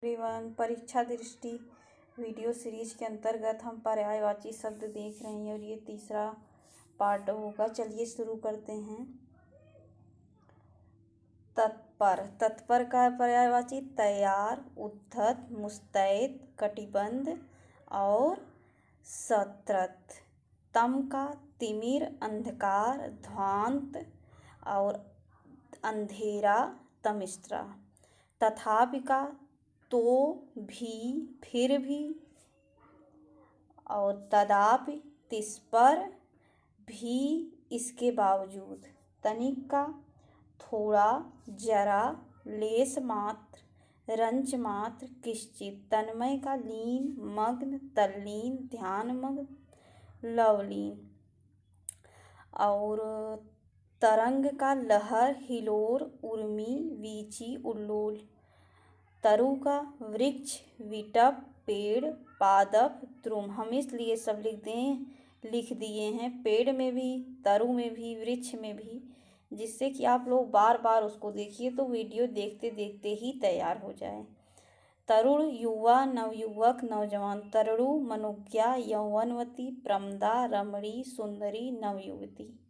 Everyone, परीक्षा दृष्टि video series के अंतर्गत हम पर्यायवाची शब्द देख रहे हैं और ये तीसरा पार्ट होगा। चलिए शुरू करते हैं। तत्पर। तत्पर का पर्यायवाची तैयार, उद्धत, मुस्तैद, कटिबद्ध और सतर्क। तम का तिमिर, अंधकार, ध्वांत और अंधेरा, तमिश्रा। तथापि का तो भी, फिर भी और तदापि, तिस पर भी, इसके बावजूद। तनिक का थोड़ा, जरा, लेस मात्र, रंच मात्र, किंचित। तन्मय का लीन, मग्न, तल्लीन, ध्यानमग्न, लवलीन। और तरंग का लहर, हिलोर, उर्मी, वीची, उल्लोल। तरु का वृक्ष, विटप, पेड़, पादप, द्रुम। हम इसलिए सब लिख दिए हैं, पेड़ में भी, तरु में भी, वृक्ष में भी, जिससे कि आप लोग बार बार उसको देखिए तो वीडियो देखते देखते ही तैयार हो जाए। तरुण, युवा, नवयुवक, नौजवान। तरुणु, मनुज्ञा, यौवनवती, प्रमदा, रमणी, सुंदरी, नवयुवती।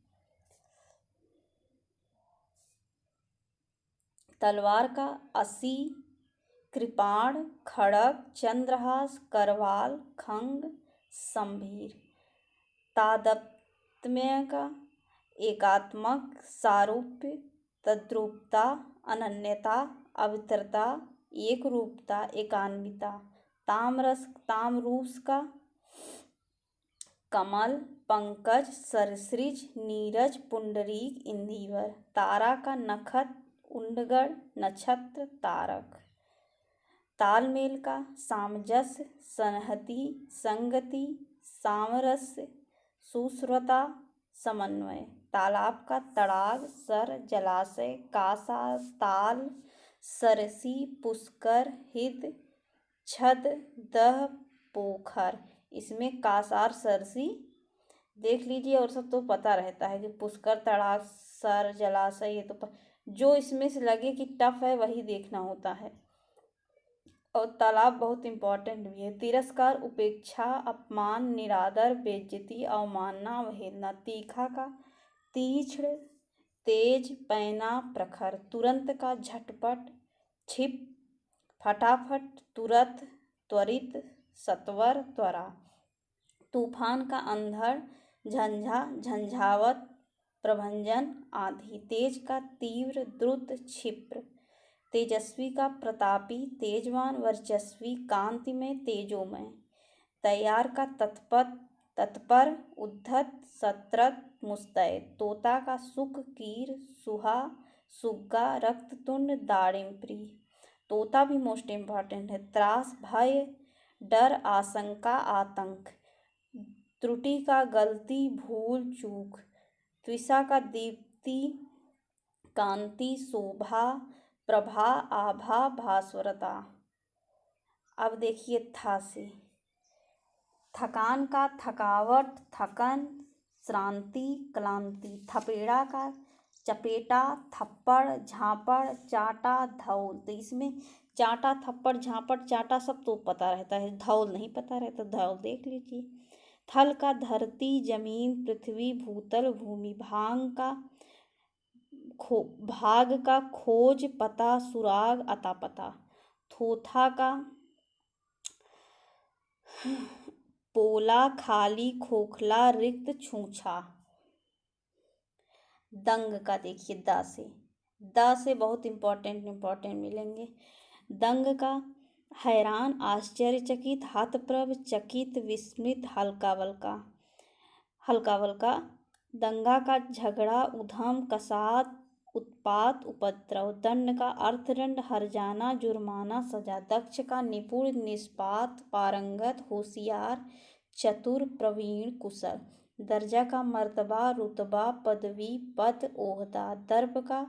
तलवार का असी, कृपाण, खड़ग, चंद्रहास, करवाल, खंग, संभीर। तादात्म्य का एकात्मक, सारूप्य, तद्रूपता, अनन्यता, अवित्रता, एक रूपता, एकान्विता। तामरस, तामरूस का कमल, पंकज, सरसिज, नीरज, पुंडरीक, इंदिवर। तारा का नखत, उंडगड़, नक्षत्र, तारक। तालमेल का सामंजस्य, संहति, संगति, सामरस्य, सुश्रुतता, समन्वय। तालाब का तड़ाग, सर, जलाशय, कासा, ताल, सरसी, पुष्कर, हिद, छद, दह, पोखर। इसमें कासार, सरसी देख लीजिए और सब तो पता रहता है कि पुष्कर, तड़ाग, सर, जलाशय, ये तो जो इसमें से लगे कि टफ है वही देखना होता है। और तालाब बहुत इम्पोर्टेंट भी है। तिरस्कार, उपेक्षा, अपमान, निरादर, बेइज्जती, अवमानना, अवहेलना। तीखा का तीक्ष्ण, तेज, पैना, प्रखर। तुरंत का झटपट, छिप, फटाफट, तुरंत, त्वरित, सत्वर, त्वरा। तूफान का अंधड़, झंझा, झंझावत, प्रभंजन, आंधी। तेज का तीव्र, द्रुत, क्षिप्र। तेजस्वी का प्रतापी, तेजवान, वर्चस्वी, कांतिमय, तेजोमय। तैयार का तत्पर, उद्धत, सतर्क, मुस्तैद। तोता का सुख, कीर, सुहा, सुग्गा, रक्ततुंड, दाड़िम प्रिय। तोता भी मोस्ट इम्पॉर्टेंट है। त्रास, भय, डर, आशंका, आतंक। त्रुटि का गलती, भूल, चूक। त्विषा का दीप्ति, कांति, शोभा, प्रभा, आभा, भास्वरता। अब देखिए था से। थकान का थकावट, थकन, श्रांति, क्लांति। थपेड़ा का चपेटा, थप्पड़, झापड़, चाटा, धौल। तो इसमें चाटा, थप्पड़, झापड़, चाटा सब तो पता रहता है, धौल नहीं पता रहता, धौल देख लीजिए। थल का धरती, जमीन, पृथ्वी, भूतल, भूमि। भाग का खोज, पता, सुराग, अता पता। थोथा का पोला, खाली, खोखला, रिक्त, छूछा। दंग का देखिए द से बहुत इम्पोर्टेंट मिलेंगे। दंग का हैरान, आश्चर्यचकित, हतप्रभ, चकित, विस्मित, हल्का बल्का। दंगा का झगड़ा, उधम, कसाद, उत्पात, उपद्रव। दंड का अर्थदंड, हर्जाना, जुर्माना, सजा। दक्ष का निपुण, निष्पात, पारंगत, होशियार, चतुर, प्रवीण, कुशल। दर्जा का मर्तबा, रुतबा, पदवी, पद, ओहदा। दर्प का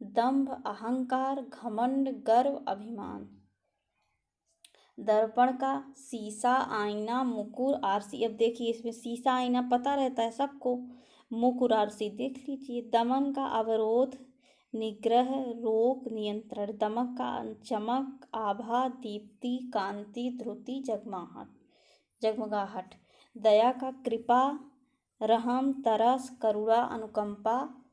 दंभ, अहंकार, घमंड, गर्व, अभिमान। दर्पण का शीशा, आईना, मुकुर, आरसी। अब देखिए इसमें शीशा, आईना पता रहता है सबको, मुकुर, आरसी देख लीजिए। दमन का अवरोध, निग्रह, रोक, नियंत्रण। दमक का चमक, आभा, दीप्ति, कांति, ध्रुति, जगमगाहट। दया का कृपा, रहम, तरस, करुणा, अनुकंपा।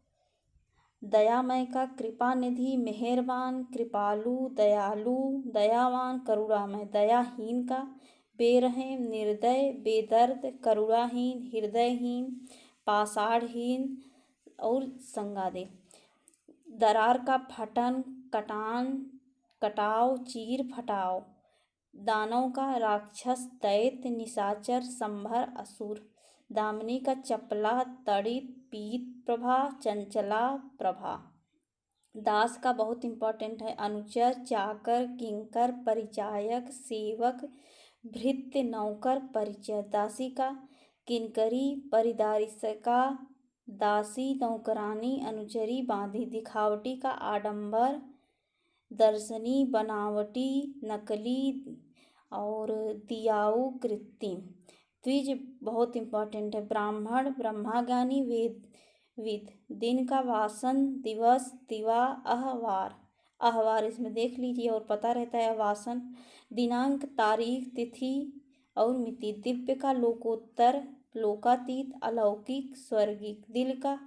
दयामय का कृपा निधि, मेहरबान, कृपालु, दयालु, दयावान, करुणामय। दयाहीन का बेरहम, निर्दय, बेदर्द, करुणाहीन, हृदयहीन, पाषाणहीन और संगादे। दरार का फटन, कटान, कटाव, चीर फटाव। दानव का राक्षस, दैत्य, निशाचर, संभर, असुर। दामिनी का चपला, तड़ित, पीत प्रभा, चंचला प्रभा। दास का बहुत इंपॉर्टेंट है, अनुचर, चाकर, किंकर, परिचायक, सेवक, भृत्य, नौकर, परिचय। दासी का किंकरी, परिदारिका, दासी, नौकरानी, अनुचरी, बांधी। दिखावटी का आडंबर, दर्शनी, बनावटी, नकली और दियाऊ, कृत्रिम। द्विज बहुत इंपॉर्टेंट है, ब्राह्मण, ब्रह्मज्ञानी, विद। दिन का वासन, दिवस, दिवा, अहवार। अहवार इसमें देख लीजिए और पता रहता है वासन। दिनांक, तारीख, तिथि और मिति। दिव्य का लोकोत्तर, लोकातीत, अलौकिक, स्वर्गिक। दिल का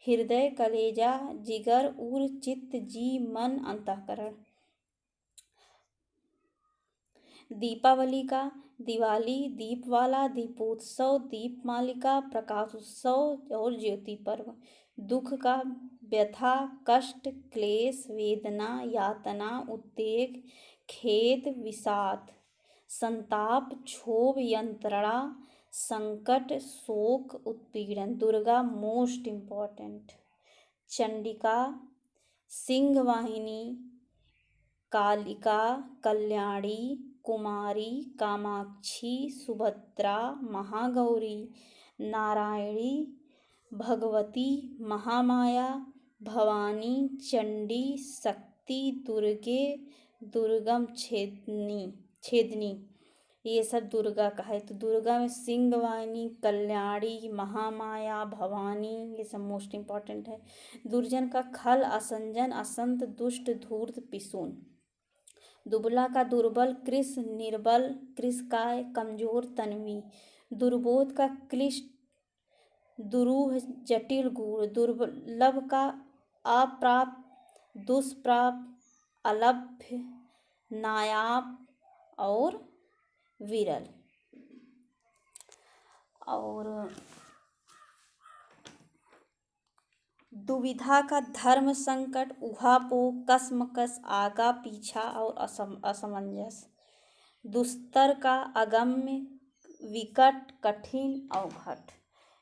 हृदय, कलेजा, जिगर, उर, चित्त, जी, मन, अंतःकरण। दीपावली का दिवाली, दीपवाला, दीपोत्सव, दीपमालिका, प्रकाश उत्सव और ज्योति पर्व। दुख का व्यथा, कष्ट, क्लेश, वेदना, यातना, उद्वेग, खेद, विषाद। संताप, क्षोभ, यंत्रणा, संकट, शोक, उत्पीड़न। Durga most important. चंडिका, सिंहवाहिनी, कालिका, कल्याणी, कुमारी, कामाक्षी, सुभद्रा, महागौरी, नारायणी, भगवती, महामाया, भवानी, चंडी, शक्ति, दुर्गे, दुर्गम, छेदनी। ये सब दुर्गा का है। तो दुर्गा में सिंहवाहिनी, कल्याणी, महामाया, भवानी, ये सब मोस्ट इम्पॉर्टेंट है। दुर्जन का खल, असंजन, असंत, दुष्ट, धूर्त, पिसून। दुबला का दुर्बल, कृश, निर्बल, कृशकाय, कमजोर, तन्वी। दुर्बोध का क्लिष्ट, दुरूह, जटिल, गूढ़। दुर्लभ का अप्राप्त, दुष्प्राप्त, अलभ्य, नायाब और विरल। और दुविधा का धर्म संकट, ऊहापोह, कसमकस, आगा पीछा और असमंजस। दुस्तर का अगम्य, विकट, कठिन, अवघट।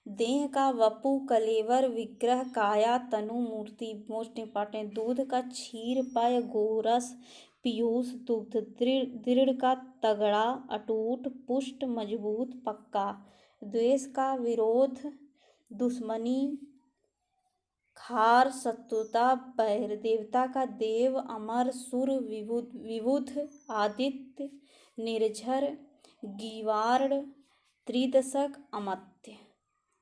देह का वपु, कलेवर, विग्रह, काया, तनु, मूर्ति। Most important. दूध का क्षीर, पय, गोरस, पीयूष, दुग्ध। दृढ़ का तगड़ा, अटूट, पुष्ट, मजबूत, पक्का। द्वेष का विरोध, दुश्मनी, खार, शत्रुता, बैर। देवता का देव, अमर, सुर, विबुध, आदित्य, निर्झर, गीवार्ड, त्रिदशक, अमर्त्य।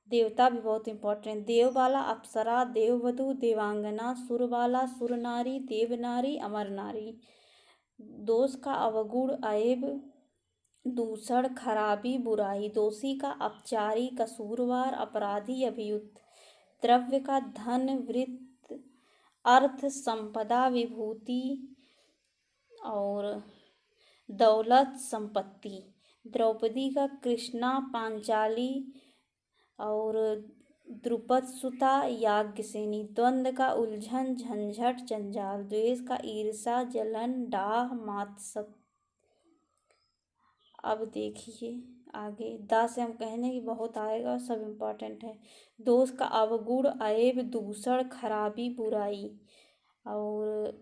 देवता भी बहुत इंपॉर्टेंट। देवबाला, अप्सरा, देववधू, देवांगना, सुरबाला, सुरनारी, देवनारी, अमर नारी। दोष का अवगुण, ऐब, दूषण, खराबी, बुराई। दोषी का अपचारी, कसूरवार, अपराधी, अभियुक्त। द्रव्य का धन, वृत्त, अर्थ, संपदा, विभूति और दौलत, संपत्ति। द्रौपदी का कृष्णा, पांचाली और द्रुपद सुता, याज्ञसेनी। द्वंद्व का उलझन, झंझट, जंजाल। द्वेष का ईर्षा, जलन, डाह, मात्सर्य। अब देखिए आगे दा से हम कहने की बहुत आएगा, सब इम्पॉर्टेंट है। दोष का अवगुण, ऐब, दूषण, खराबी, बुराई। और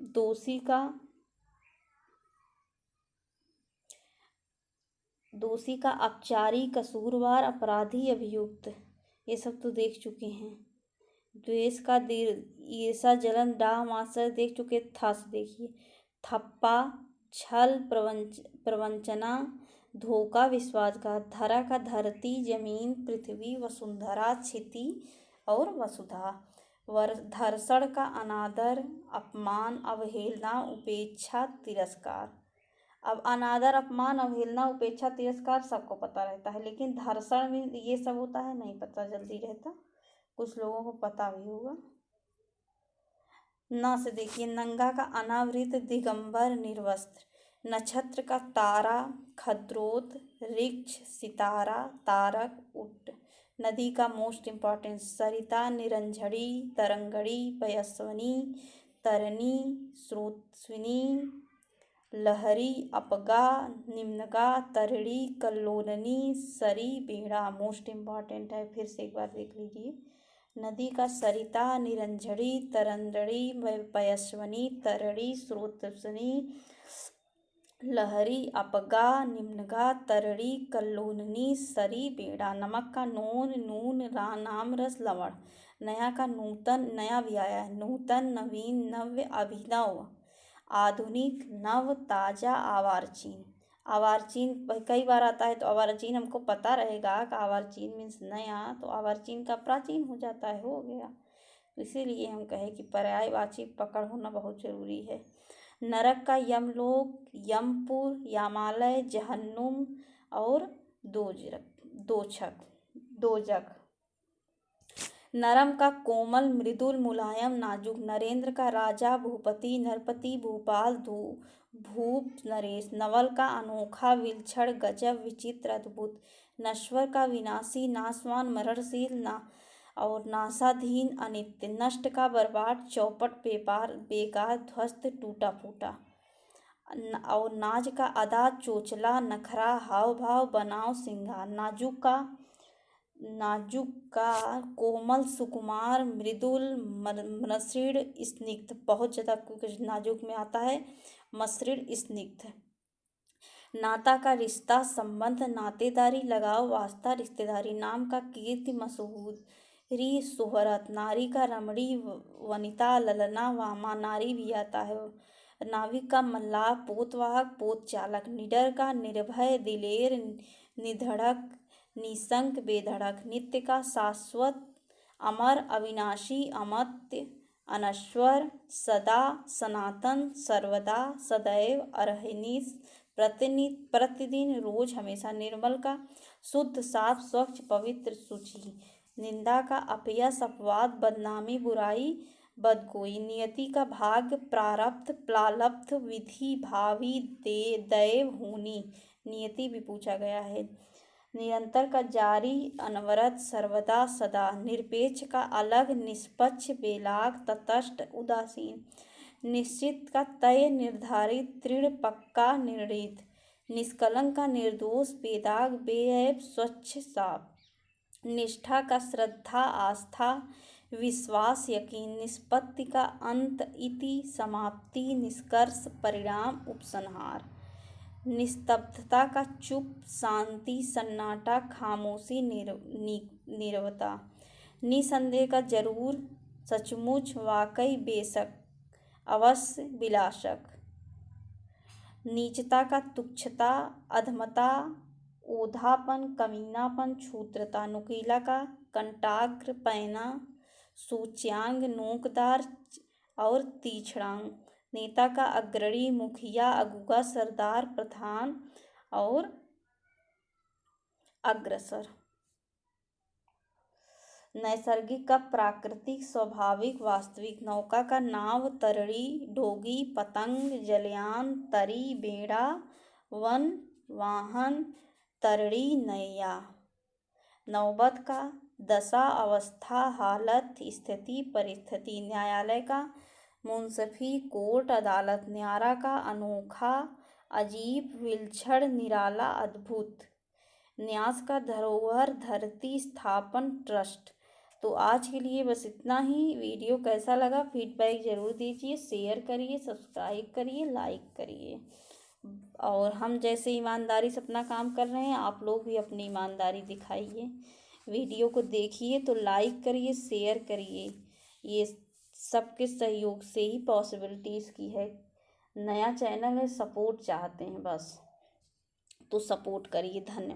दोषी का अपचारी, कसूरवार, अपराधी, अभियुक्त। ये सब तो देख चुके हैं। द्वेष का ईर्षा, जलन, डाह, मात्सर्य देख चुके। थस देखिए, थप्पा, छल, प्रवंचना, धोखा, विश्वासघात। धरा का धरती, जमीन, पृथ्वी, वसुंधरा, क्षिति और वसुधा। धर्षण का अनादर, अपमान, अवहेलना, उपेक्षा, तिरस्कार। अब अनादर, अपमान, अवहेलना, उपेक्षा, तिरस्कार सबको पता रहता है, लेकिन धर्षण में ये सब होता है नहीं पता जल्दी रहता, कुछ लोगों को पता भी होगा। न से देखिए, नंगा का अनावृत, दिगंबर, निर्वस्त्र। नक्षत्र का तारा, खद्रोत, ऋक्ष, सितारा, तारक, उट। नदी का मोस्ट इम्पॉर्टेंट, सरिता, निरंजनी, तरंगड़ी, पयस्विनी, तरनी, स्रोतस्विनी, लहरी, अपगा, निम्नगा, तरड़ी, कल्लोलनी, सरी, बेड़ा। मोस्ट इम्पॉर्टेंट है, फिर से एक बार देख लीजिए। नदी का सरिता, निरंजनी, तरंगड़ी, पयस्विनी, तरड़ी, स्रोतस्विनी, लहरी, अपगा, निम्नगा, तरड़ी, कल्लोलनी, सरी, बेड़ा। नमक का नोन, नून, नाम, रस, लवण। नया का नूतन, नया भी आया है, नूतन, नवीन, नव्य, अभिनव, आधुनिक, नव, ताजा, आवारचीन। आवारचीन कई बार आता है, तो आवारचीन हमको पता रहेगा कि आवारचीन मीन्स नया, तो आवारचीन का प्राचीन हो जाता है, हो गया। इसीलिए हम कहें कि पर्यायवाची पकड़ होना बहुत जरूरी है। नरक का यमलोक, यमपुर, यामालय, जहन्नुम और दोजक। नरम का कोमल, मृदुल, मुलायम, नाजुक। नरेंद्र का राजा, भूपति, नरपति, भूपाल, भूप, नरेश। नवल का अनोखा, विलक्षण, गजब, विचित्र, अद्भुत। नश्वर का विनाशी, नाशवान, मरणशील, और नाशाधीन, अनित्य। नष्ट का बर्बाद, चौपट, बेकार, ध्वस्त, टूटा फूटा। और नाज का अदा, चोचला, नखरा, हाव भाव, बनाव, सिंगार। नाजुक का कोमल, सुकुमार, मृदुल, मसृण, स्निग्ध। बहुत ज़्यादा कुछ नाजुक में आता है, मसृण, स्निग्ध। नाता का रिश्ता, संबंध, नातेदारी, लगाव, वास्ता, रिश्तेदारी। नाम का कीर्ति, मशहूरी, शोहरत। नारी का रमणी, वनिता, ललना, वामा। नारी भी आता है। नाविक का मल्लाह, पोतवाहक, पोत चालक। निडर का निर्भय, दिलेर, निधड़क, निशंक, बेधड़क। नित्य का शाश्वत, अमर, अविनाशी, अमर्त्य, अनश्वर, सदा, सनातन, सर्वदा, सदैव, अरहनिश, प्रतिदिन, रोज, हमेशा। निर्मल का शुद्ध, साफ, स्वच्छ, पवित्र, शुचि। निंदा का अपयश, अपवाद, बदनामी, बुराई, बदगोई। नियति का भाग्य, प्रारब्ध, प्रालब्ध, विधि, भावी, दैव, होनी। नियति भी पूछा गया है। निरंतर का जारी, अनवरत, सर्वदा, सदा। निरपेक्ष का अलग, निष्पक्ष, बेलाग, तटस्थ, उदासीन। निश्चित का तय, निर्धारित, दृढ़, पक्का, निर्णीत। निष्कलंक का निर्दोष, बेदाग, बेऐब, स्वच्छ, साफ। निष्ठा का श्रद्धा, आस्था, विश्वास, यकीन। निष्पत्ति का अंत, इति, समाप्ति, निष्कर्ष, परिणाम, उपसंहार। निस्तब्धता का चुप, शांति, सन्नाटा, खामोशी, नीरवता। निसंदेह का जरूर, सचमुच, वाकई, बेशक, अवश्य, विलासक। नीचता का तुच्छता, अधमता, ओधापन, कमीनापन, क्षुद्रता। नुकीला का कंटाग्र, पैना, सूच्यांग, नोकदार और तीक्ष्णांग। नेता का अग्रणी, मुखिया, अगुआ, सरदार, प्रधान और अग्रसर। नैसर्गिक का प्राकृतिक, स्वाभाविक, वास्तविक। नौका का नाव, तरड़ी, डोगी, पतंग, जलयान, तरी, बेड़ा, वन, वाहन, तरड़ी, नैया। नौबत का दशा, अवस्था, हालत, स्थिति, परिस्थिति। न्यायालय का मुंसफी, कोर्ट, अदालत। न्यारा का अनोखा, अजीब, विलक्षण, निराला, अद्भुत। न्यास का धरोहर, धरती, स्थापन, ट्रस्ट। तो आज के लिए बस इतना ही। वीडियो कैसा लगा फीडबैक ज़रूर दीजिए, शेयर करिए, सब्सक्राइब करिए, लाइक करिए। और हम जैसे ईमानदारी से अपना काम कर रहे हैं, आप लोग भी अपनी ईमानदारी दिखाइए। वीडियो को देखिए तो लाइक करिए, शेयर करिए। ये सबके सहयोग से ही पॉसिबिलिटीज़ की है। नया चैनल है, सपोर्ट चाहते हैं बस, तो सपोर्ट करिए। धन्यवाद।